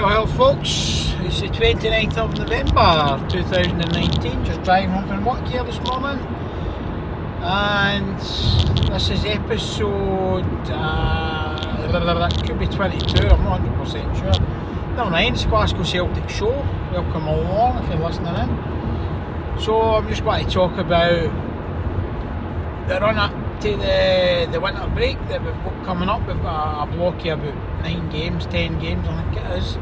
Well, folks, it's the 29th of November 2019, just driving home from work here this morning, and this is episode, it could be 22, I'm not 100% sure. Never mind, it's Glasgow Celtic show, welcome along if you're listening in. So I'm just going to talk about the run up to the winter break that we've got coming up. We've got a block here about 10 games I think it is.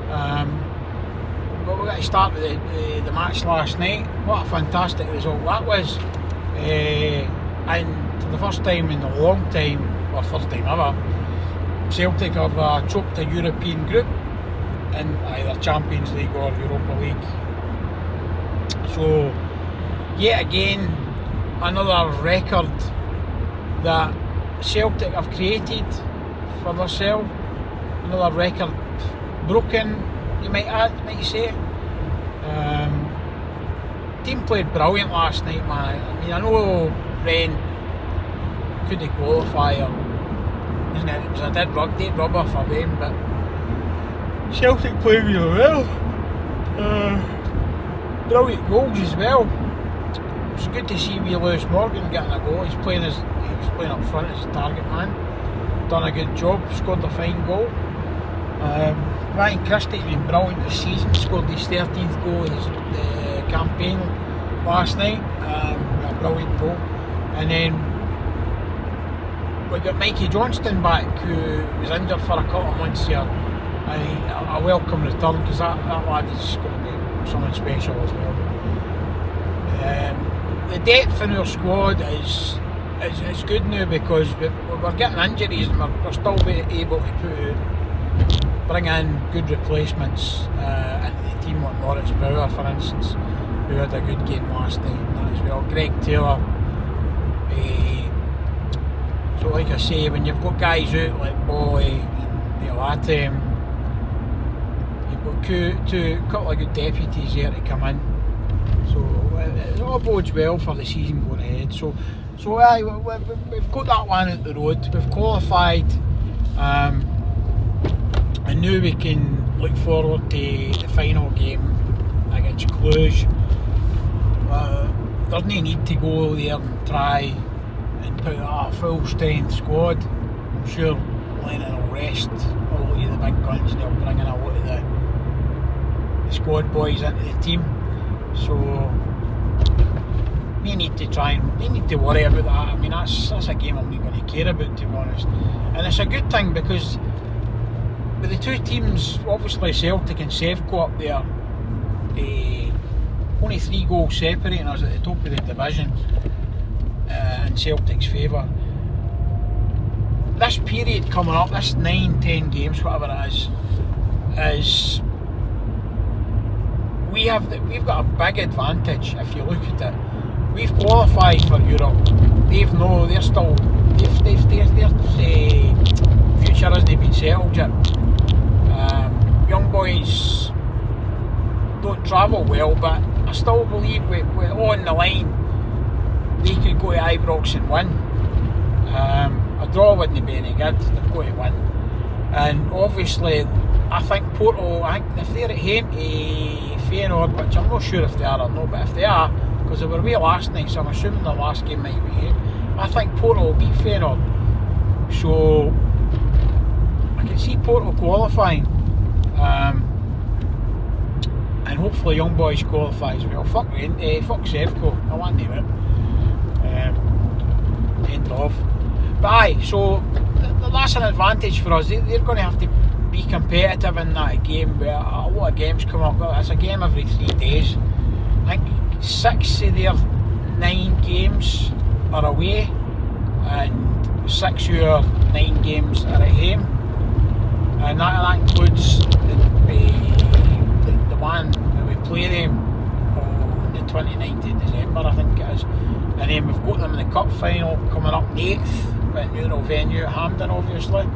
But we're going to start with the match last night. What a fantastic result that was. And for the first time in a long time, or first time ever, Celtic have choked a European group in either Champions League or Europa League. So, yet again, another record that Celtic have created for themselves. Another record broken, you might say. Team played brilliant last night, man. I mean, I know Rennes couldn't qualify, isn't it? It was a dead rubber for them, but Celtic played really well. Brilliant goals as well. It's good to see wee Lewis Morgan getting a goal. He was playing up front as a target man. Done a good job, scored a fine goal. Ryan Christie's been brilliant this season, scored his 13th goal in the campaign last night. A brilliant goal. And then we got Mikey Johnston back, who was injured for a couple of months here. A welcome return, because that lad is going to be something special as well. The depth in our squad is good now, because we're getting injuries and we're still able to bring in good replacements into the team, like Moritz Bauer, for instance, who had a good game last night and that as well. Greg Taylor. So like I say, when you've got guys out like Bolly and Dilatem, you've got a couple of good deputies there to come in. So it all bodes well for the season going ahead. So we've got that one out the road. We've qualified, and now we can look forward to the final game against Cluj. There's no need to go there and try and put a full strength squad. I'm sure Lennon will rest a lot of the big guns and they'll bring in a lot of the squad boys into the team. So we need to worry about that. I mean, that's a game I'm not going to care about, to be honest. And it's a good thing, because with the two teams, obviously Celtic and Sevco up there, only 3 goals separating us at the top of the division in Celtic's favour. This period coming up, this 9-10 games, whatever it is we've got a big advantage if you look at it. We've qualified for Europe. Their future hasn't been settled yet. Young boys don't travel well, but I still believe with on the line they could go to Ibrox and win. A draw wouldn't be any good. They've got to win. And obviously I think Porto, if they're at home to Feyenoord, which I'm not sure if they are or not, but if they are, because they were away last night, so I'm assuming the last game might be here, I think Porto will beat Feyenoord. So I can see Porto qualifying, and hopefully Young Boys qualify as well. Fuck Sevco, I want to do it. End of. But aye, so that's an advantage for us. They're going to have to be competitive in that game, where a lot of games come up. It's a game every 3 days. I think 6 of their 9 games are away, and 6 of your 9 games are at home, and that includes the one that we play them on the 29th of December, I think it is. And then we've got them in the cup final coming up 8th at neutral venue at Hampden, obviously.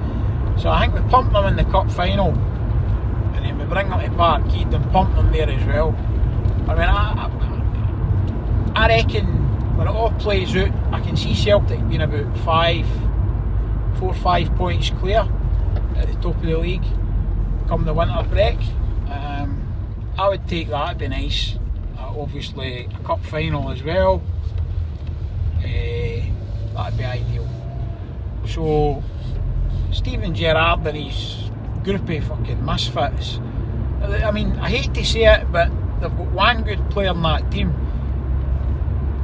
So I think we pump them in the cup final, and then we bring them to Parkhead and pump them there as well. I mean, I reckon when it all plays out, I can see Celtic being about 4 or 5 points clear at the top of the league, come the winter break. I would take that, it'd be nice. Obviously a cup final as well. That'd be ideal. So Steven Gerrard and his group of fucking misfits. I mean, I hate to say it, but they've got one good player in that team,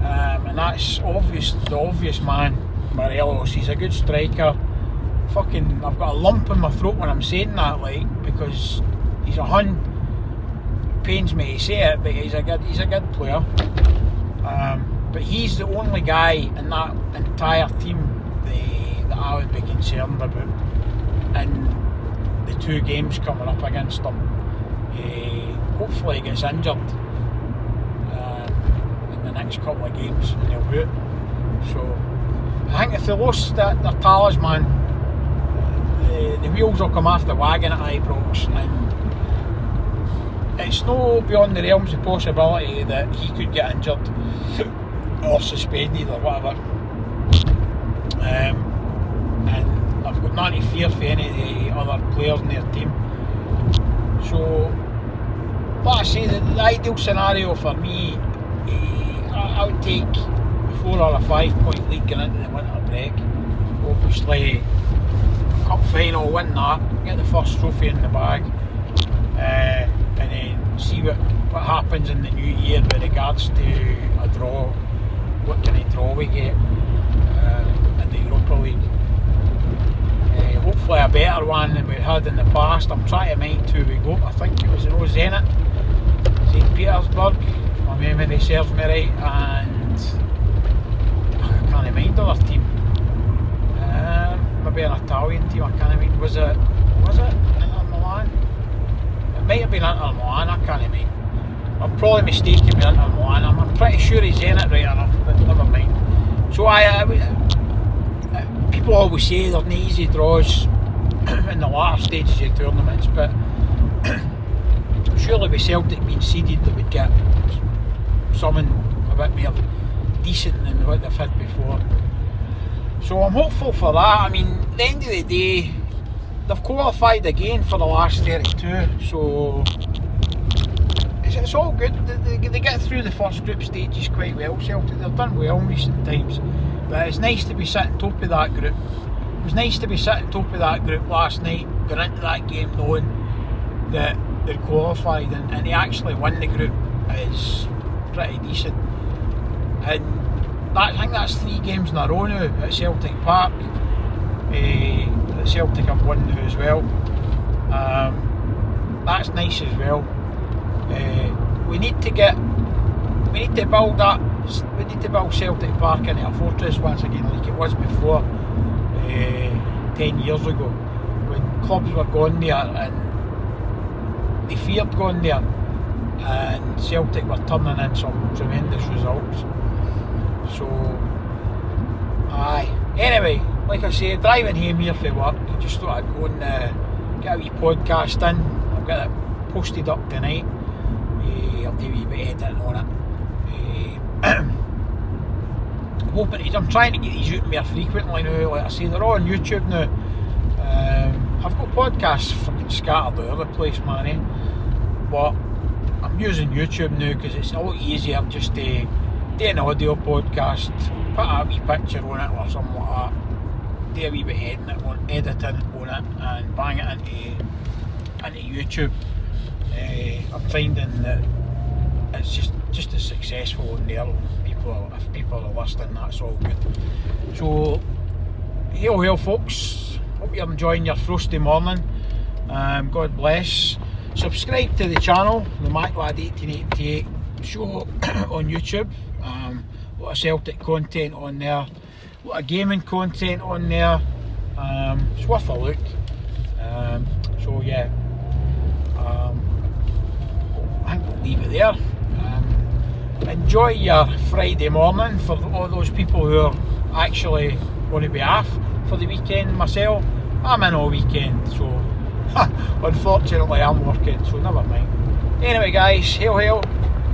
and that's the obvious man, Morelos. He's a good striker. Fucking, I've got a lump in my throat when I'm saying that, like, because he's a Hun. It pains me to say it, but he's a good player. But he's the only guy in that entire team that I would be concerned about in the 2 games coming up against them. Hopefully he gets injured in the next couple of games and he'll boot. So I think if they lost their talisman, the wheels will come off the wagon at Ibrox, and it's no beyond the realms of possibility that he could get injured or suspended or whatever. And I've got nothing to fear for any of the other players in their team. So, like I say, the ideal scenario for me, I would take a 4 or a 5 point lead going into the winter break. Obviously, cup final, win that, get the first trophy in the bag, and then see what happens in the new year with regards to a draw. What kind of draw we get in the Europa League. Hopefully a better one than we've had in the past. I'm trying to mind who we got. I think it was Zenit, St. Petersburg, if my memory serves me right, and I can't mind other team. Maybe an Italian team, I can't mind. Was it Inter Milan? It might have been Inter Milan, I can't mind. I'm probably mistaken with Inter Milan. I'm pretty sure he's Zenit right enough, but never mind. So people always say they're not easy draws in the latter stages of tournaments, but surely with Celtic being seeded they would get something a bit more decent than what they've had before. So I'm hopeful for that. I mean, at the end of the day, they've qualified again for the last 32, so it's all good. They get through the first group stages quite well, Celtic. They've done well in recent times, but it's nice to be sitting top of that group. It was nice to be sitting top of that group last night, going into that game knowing that they're qualified, and they actually win the group is pretty decent. And I think that's 3 games in a row now at Celtic Park. Celtic have won now as well. That's nice as well. We need to build Celtic Park into a fortress once again, like it was before 10 years ago, when clubs were going there and they feared going there, and Celtic were turning in some tremendous results. So, aye. Anyway, like I say, driving home here for work, just thought I'd go and get a wee podcast in. I'll get it posted up tonight. I'll do a wee bit of editing on it. I'm trying to get these out more frequently now. Like I say, they're all on YouTube now. I've got podcasts fucking scattered all over the place, man, but I'm using YouTube now because it's a lot easier just to do an audio podcast, put a wee picture on it or something like that, do a wee bit of editing on it and bang it into YouTube. I'm finding that it's just as successful on there. If people are listening, that's all good. So, hail folks, hope you're enjoying your frosty morning. God bless. Subscribe to the channel, the MacLad 1888 show on YouTube. A lot of Celtic content on there, a lot of gaming content on there. It's worth a look. So yeah, I think we'll leave it there. Enjoy your Friday morning for all those people who are actually going to be off for the weekend. Myself, I'm in all weekend, so unfortunately I'm working, so never mind. Anyway guys, hail,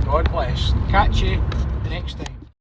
God bless. Catch you the next time.